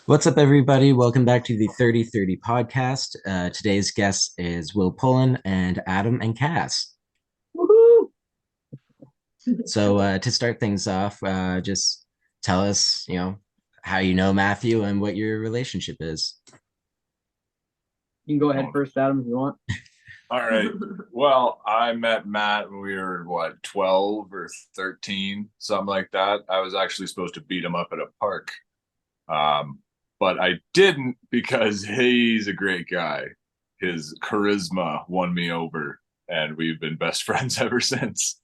What's up, everybody? Welcome back to the 3030 podcast. Today's guest is Will Pullen and Adam and Cass. Woohoo! So, to start things off, just tell us, how you know Matthew and what your relationship is. You can go ahead Oh, first, Adam, if you want. all right. Well, I met Matt when we were, 12 or 13, something like that. I was actually supposed to beat him up at a park. Um, but I didn't because he's a great guy. His charisma won me over, and we've been best friends ever since.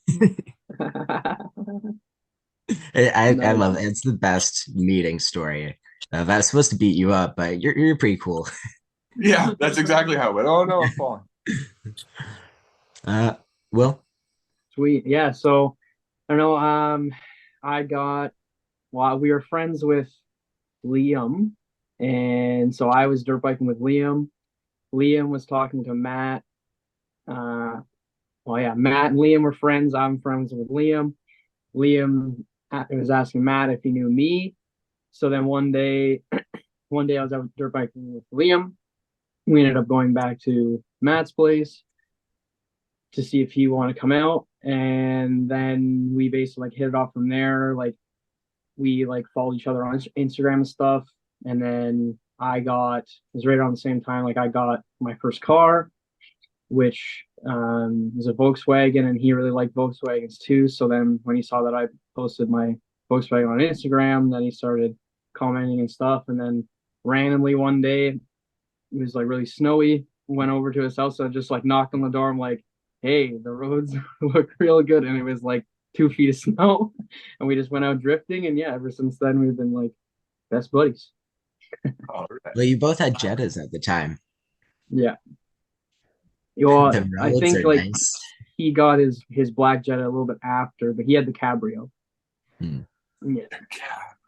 I Nice. love it. It's the best meeting story. I was supposed to beat you up, but you're pretty cool. Yeah, that's exactly how it went. Oh, no, I'm falling. Uh, Will? Sweet. Yeah, so I don't know. I got we were friends with Liam, and so I was dirt biking with Liam. Liam was talking to Matt. Uh yeah, Matt and Liam were friends. I'm friends with Liam. Liam was asking Matt if he knew me. So then one day I was out dirt biking with Liam. We ended up going back to Matt's place to see if he wanted to come out, and then we basically hit it off from there. Like we followed each other on Instagram and stuff, and then it was right around the same time I got my first car, which was a Volkswagen, and he really liked Volkswagens too. So then when he saw that I posted my Volkswagen on Instagram, then he started commenting and stuff, and then randomly one day it was really snowy. Went over to his house and just knocked on the door. I'm like, "Hey, the roads look real good," and it was 2 feet of snow, and we just went out drifting. And yeah, ever since then we've been best buddies. All right. Well, you both had Jettas at the time. Yeah, well, The I roads think are nice. he got his black Jetta a little bit after, but he had the Cabrio. Hmm. Yeah.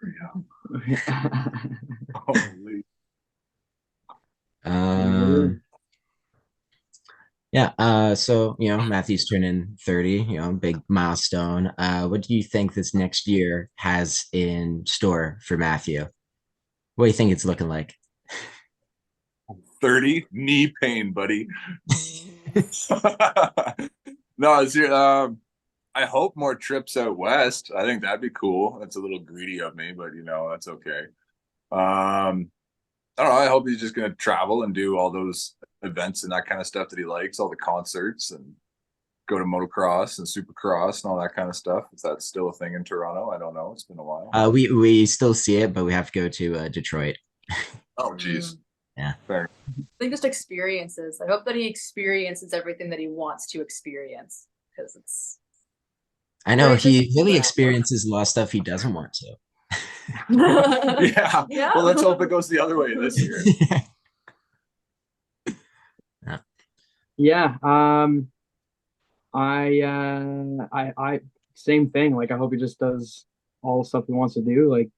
DiCaprio. Holy. Um, Yeah, so Matthew's turning 30, big milestone. What do you think this next year has in store for Matthew? What do you think it's looking like? 30 knee pain, buddy. No, I hope more trips out west. I think that'd be cool. That's a little greedy of me, but that's okay. I don't know. I hope he's just gonna travel and do all those events and that kind of stuff that he likes, all the concerts and go to motocross and supercross and all that kind of stuff. If that's still a thing in Toronto, I don't know. It's been a while. We still see it, but we have to go to Detroit. Oh, geez. Yeah, Fair. I think just experiences. I hope that he experiences everything that he wants to experience because it's I know very he really difficult. experiences a lot of stuff he doesn't want to. Yeah. Yeah. Well, let's hope it goes the other way this year. Yeah. Yeah. I same thing. I hope he just does all the stuff he wants to do.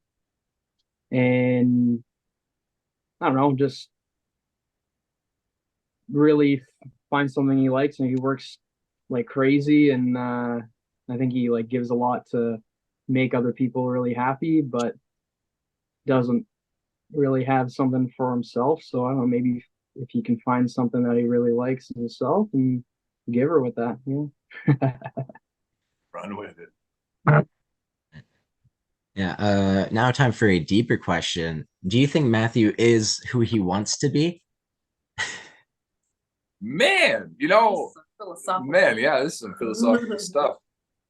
And I don't know, just really find something he likes, and he works like crazy. And I think he gives a lot to make other people really happy, but doesn't really have something for himself. So I don't know, maybe if he can find something that he really likes in himself and give her with that. Yeah. Run with it. Yeah. Now time for a deeper question. Do you think Matthew is who he wants to be? Man, Philosophical. yeah, this is some philosophical stuff.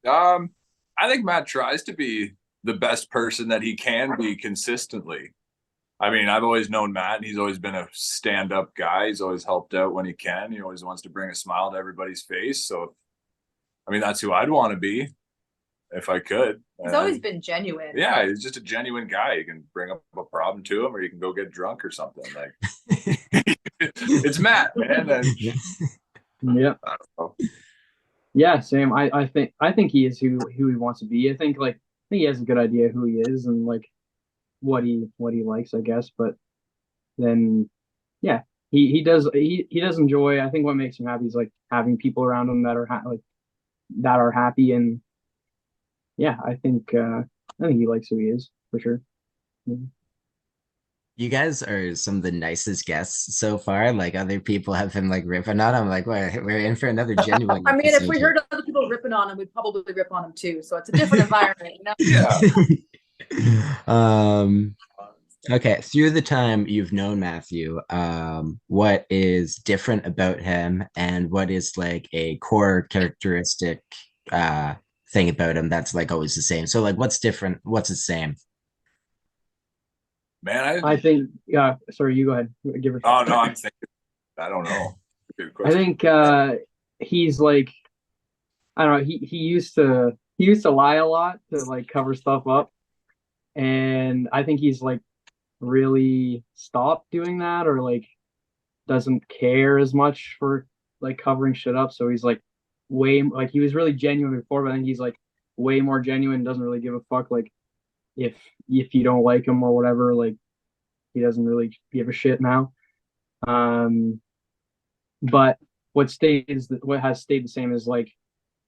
I think Matt tries to be the best person that he can be consistently. I mean, I've always known Matt, and he's always been a stand-up guy. He's always helped out when he can. He always wants to bring a smile to everybody's face. So, I mean, that's who I'd want to be if I could. He's always been genuine. Yeah, he's just a genuine guy. You can bring up a problem to him, or you can go get drunk or something. It's Matt, man. And, Yeah. I don't know. Yeah, Sam. I think he is who he wants to be. I think he has a good idea who he is and what he likes, I guess. But then yeah, he does enjoy. I think what makes him happy is having people around him that are that are happy. And yeah, I think he likes who he is for sure. Yeah. You guys are some of the nicest guests so far. Like other people have been like ripping on. I'm like, what? We're in for another genuine I mean, if episode we here. heard other people ripping on him, we'd probably rip on him too. So it's a different environment, you know? Yeah. um, okay, through the time you've known Matthew, what is different about him, and what is like a core characteristic uh thing about him that's like always the same? So like, what's different? What's the same? Man, I think, yeah, sorry, you go ahead. Give her. oh no, I'm thinking, I don't know. Good I question. think he's like, I don't know, he used to lie a lot to like cover stuff up. And I think he's like really stopped doing that, or like doesn't care as much for like covering shit up. So he's like way like he was really genuine before, but I think he's like way more genuine, doesn't really give a fuck like if you don't like him or whatever, like he doesn't really give a shit now. Um but what has stayed the same is like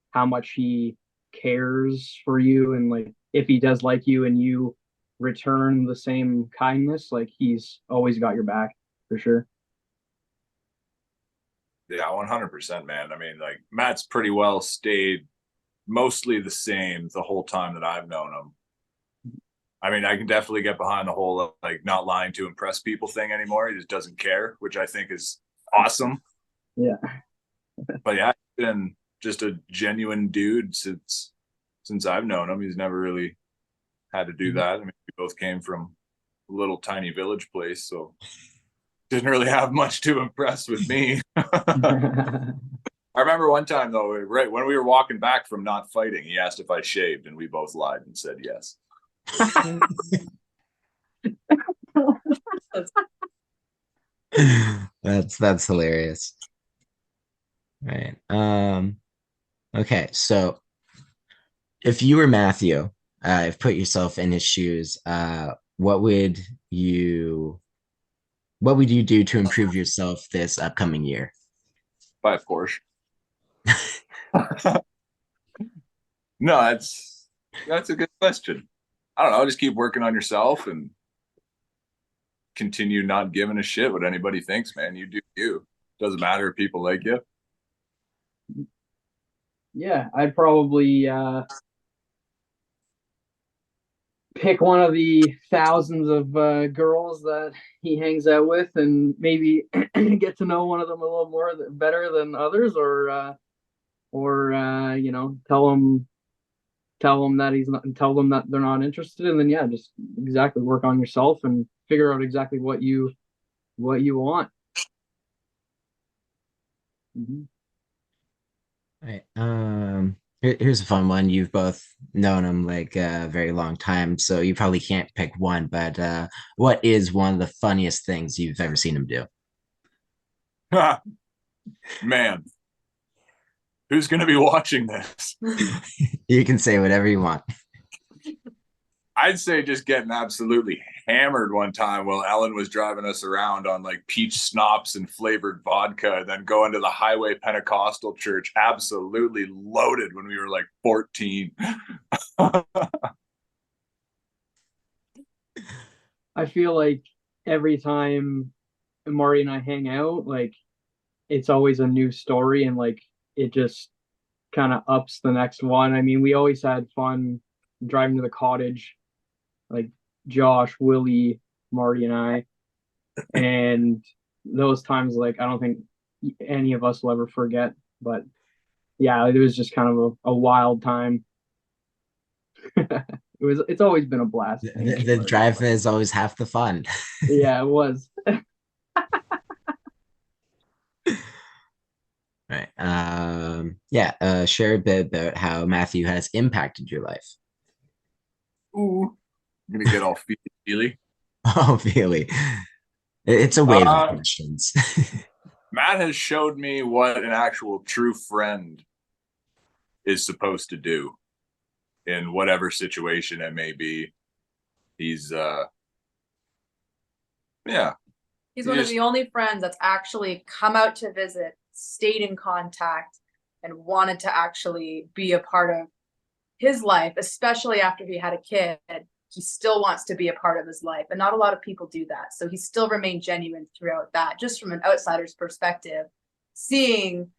how much he cares for you, and like if he does like you and you return the same kindness, like he's always got your back for sure. Yeah, 100%, man. I mean, like Matt's pretty well stayed mostly the same the whole time that I've known him. I mean, I can definitely get behind the whole like not lying to impress people thing anymore. He just doesn't care, which I think is awesome. Yeah. But yeah, he's been just a genuine dude since I've known him. He's never really had to do that. I mean, we both came from a little tiny village place, so didn't really have much to impress with me. I remember one time though, right when we were walking back from not fighting, he asked if I shaved, and we both lied and said yes. That's hilarious. Right. Okay, so if you were Matthew, if put yourself in his shoes, what would you what would you do to improve yourself this upcoming year? By Porsche. No, that's a good question. I don't know. Just keep working on yourself and continue not giving a shit what anybody thinks, man. You do you. Doesn't matter if people like you. Yeah, I'd probably pick one of the thousands of girls that he hangs out with, and maybe get to know one of them a little more better than others, or you know, tell them that he's not, tell them that they're not interested, and then yeah, just exactly work on yourself and figure out exactly what you want. Mhm. All right. Here's a fun one. You've both known him like a very long time, so you probably can't pick one, but what is one of the funniest things you've ever seen him do? Man, who's going to be watching this? You can say whatever you want. I'd say just getting absolutely hammered one time while Ellen was driving us around on like peach schnapps and flavored vodka, and then going to the Highway Pentecostal Church absolutely loaded when we were like 14. I feel like every time Marty and I hang out, like it's always a new story, and like it just kind of ups the next one. I mean, we always had fun driving to the cottage, like Josh, Willie, Marty, and I. And those times, like, I don't think any of us will ever forget. But yeah, it was just kind of a wild time. It's always been a blast. The drive is always half the fun. Yeah, it was. Right. Yeah, share a bit about how Matthew has impacted your life. Ooh, I'm gonna get all feely. Oh, really? It's a wave of Uh, questions. Matt has showed me what an actual true friend is supposed to do in whatever situation it may be. He's yeah. He's He one of just the only friends that's actually come out to visit, stayed in contact, and wanted to actually be a part of his life, especially after he had a kid. he still wants to be a part of his life. And not a lot of people do that. So he still remained genuine throughout that, just from an outsider's perspective, seeing,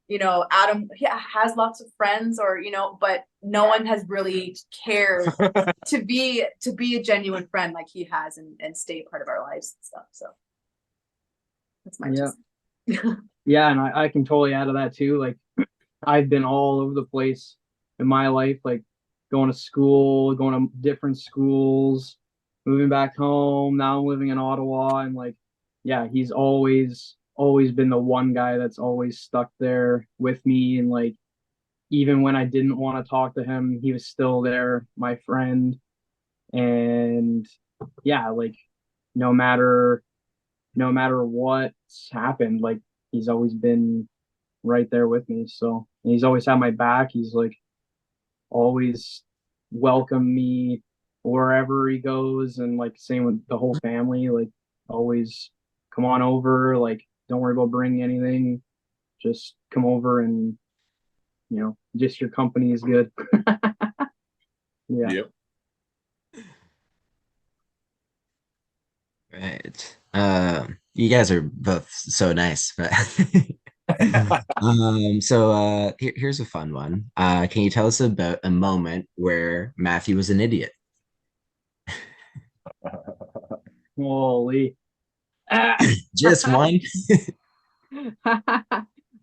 you know, Adam has lots of friends, or, you know, but no one has really cared to be a genuine friend like he has, and stay part of our lives and stuff. So that's my Yeah, and I can totally add to that too. Like, I've been all over the place in my life, like going to school, going to different schools, moving back home. Now I'm living in Ottawa, and like, yeah, he's always been the one guy that's always stuck there with me. And like, even when I didn't want to talk to him, he was still there, my friend. And yeah, like, no matter what's happened, like, he's always been right there with me. So, and he's always had my back. He's like always welcomed me wherever he goes, and like same with the whole family. Like, always come on over. Like, don't worry about bringing anything. Just come over, and you know, just your company is good. Yeah. Yep. Right. You guys are both so nice. Here's a fun one. Can you tell us about a moment where Matthew was an idiot? Holy. Just one?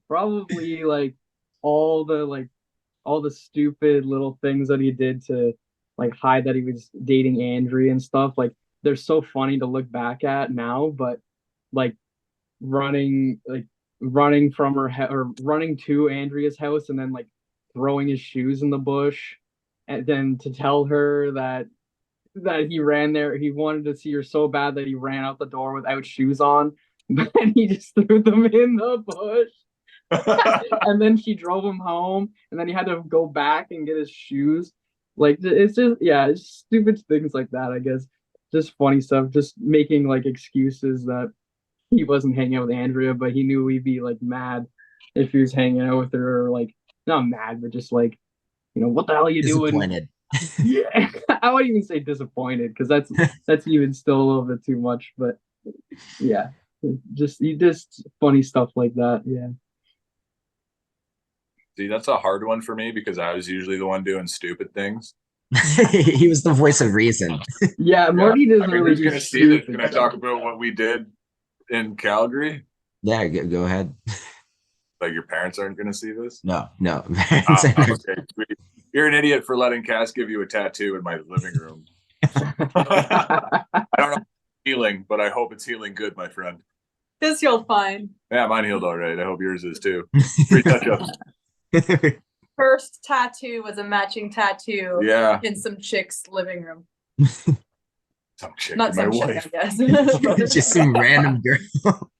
Probably like all the stupid little things that he did to like hide that he was dating Andrea and stuff. Like, they're so funny to look back at now, but like running like running from or running to Andrea's house, and then like throwing his shoes in the bush, and then to tell her that he ran there, he wanted to see her so bad that he ran out the door without shoes on, but he just threw them in the bush. And then she drove him home, and then he had to go back and get his shoes. Like, it's just, yeah, it's stupid things like that, I guess. Just funny stuff, just making like excuses that he wasn't hanging out with Andrea, but he knew we'd be like mad if he was hanging out with her, or like, not mad, but just like, you know, what the hell are you doing? Disappointed. Yeah, I wouldn't even say disappointed, because that's even still a little bit too much. But yeah, just funny stuff like that. Yeah. See, that's a hard one for me because I was usually the one doing stupid things. He was the voice of reason. Yeah, Yeah. Marty doesn't I mean, really who's do gonna see this? stupid Can I stuff. talk about what we did in Calgary? Yeah, go ahead. Like, your parents aren't gonna see this? No, no. Okay. You're an idiot for letting Cass give you a tattoo in my living room. I don't know healing, but I hope it's healing good, my friend. This you'll find. Yeah, mine healed all right. I hope yours is too. Free touch-ups. First tattoo was a matching tattoo Yeah. in some chick's living room. Some chick, Not my some chick, wife. I guess. Just some random girl.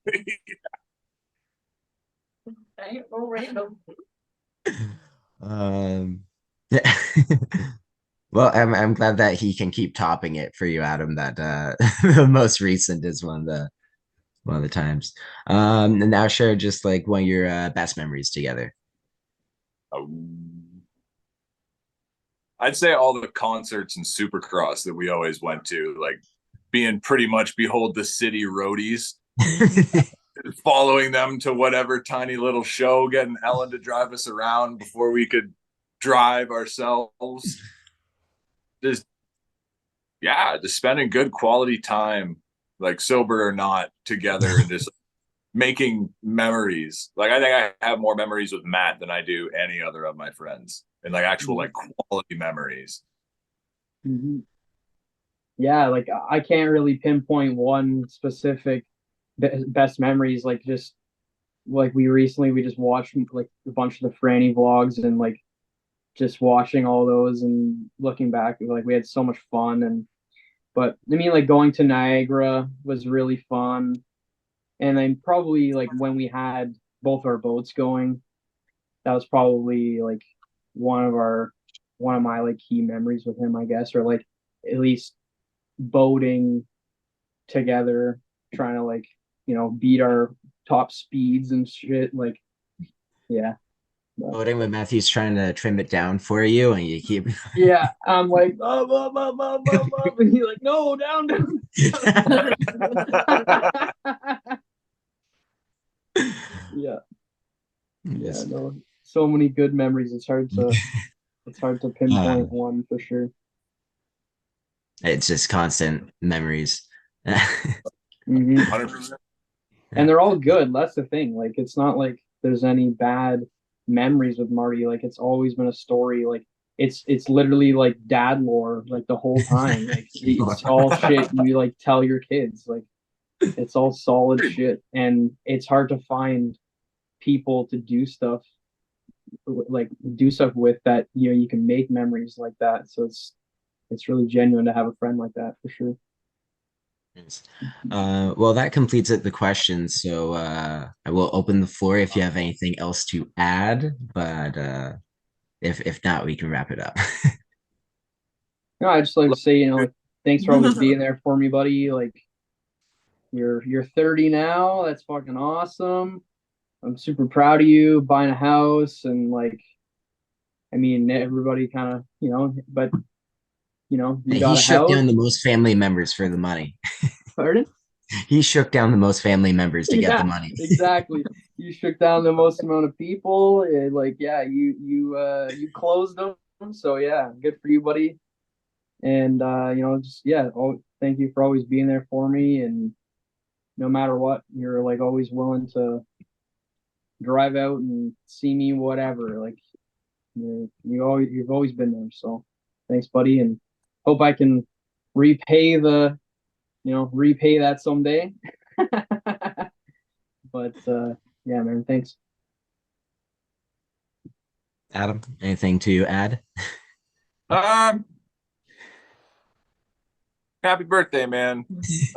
Right? Oh, random. Um, well, I'm glad that he can keep topping it for you, Adam. That the most recent is one of the times. And now share just like one of your best memories together. I'd say all the concerts and Supercross that we always went to, like being pretty much behold the city roadies, following them to whatever tiny little show, getting Ellen to drive us around before we could drive ourselves. Just, yeah, just spending good quality time, like sober or not, together, and just making memories. Like, I think I have more memories with Matt than I do any other of my friends, and like actual like quality memories. Mhm. Yeah, like I can't really pinpoint one specific best memories. Like, just like we just watched like a bunch of the Franny vlogs, and like just watching all those and looking back, like we had so much fun. And but I mean, like, going to Niagara was really fun. And then probably like when we had both our boats going, that was probably like one of our one of my like key memories with him, I guess, or like at least boating together, trying to like, you know, beat our top speeds and shit. Like, yeah, Voting when Matthew's trying to trim it down for you, and you keep. Yeah, I'm like, and he's like, no, down, down. Yeah, yeah, no, so many good memories. It's hard to pinpoint one for sure. It's just constant memories. Mhm. 100%. And they're all good. That's the thing. Like, it's not like there's any bad memories with Marty. Like, it's always been a story. Like, it's literally like dad lore, like the whole time. Like, it's all shit you like tell your kids. Like, it's all solid shit, and it's hard to find people to do stuff like do stuff with that. You know, you can make memories like that. So it's really genuine to have a friend like that for sure. Yes. Well, that completes it, the questions. So I will open the floor if you have anything else to add, but if not, we can wrap it up. No, I just like to say, you know, like, thanks for always being there for me, buddy. Like, you're 30 now. That's fucking awesome. I'm super proud of you buying a house and like, I mean, everybody kind of, you know, but you know, you He got a shook house. down the most family members for the money. Pardon? He shook down the most family members to get the Yeah, money. exactly. You shook down the most amount of people. And like, yeah, you closed them. So yeah, good for you, buddy. And you know, just yeah, thank you for always being there for me. And no matter what, you're like always willing to drive out and see me, whatever. Like you've always been there. So thanks, buddy, and hope I can repay repay that someday. But yeah, man, thanks. Adam, anything to add? Um, Happy birthday, man.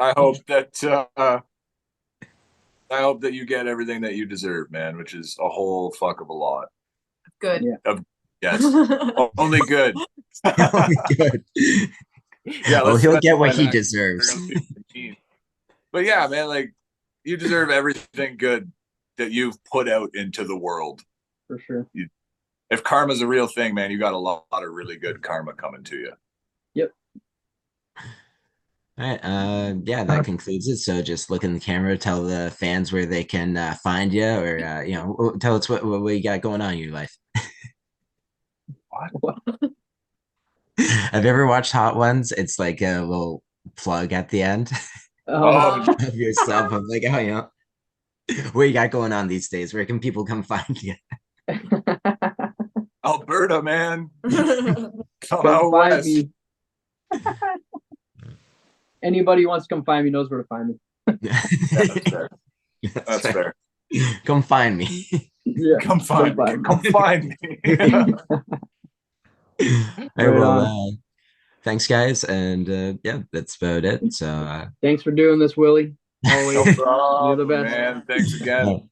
I hope that I hope that you get everything that you deserve, man, which is a whole fuck of a lot. Good. Yeah. Yes. Only good. Good. Yeah, Oh, let's he'll get what specify he that. deserves. But yeah, man, like you deserve everything good that you've put out into the world. For sure. If karma's a real thing, man, you got a lot of really good karma coming to you. Yep. All right. Yeah, that concludes it. So just look in the camera, tell the fans where they can find you, or tell us what you got going on in your life. What? Have you ever watched Hot Ones? It's like a little plug at the end Oh, of yourself. I'm like, oh, what you got going on these days? Where can people come find you? Alberta, man. Come Come out find west. me. Anybody who wants to come find me knows where to find me. Yeah, that's fair. That's fair. Come find me. Yeah. Come find me. Come find me. All right, Right well, on. thanks, guys, and yeah, that's about it. So, Thanks for doing this, Willie. Always. No problem, You're the best. man. Thanks again.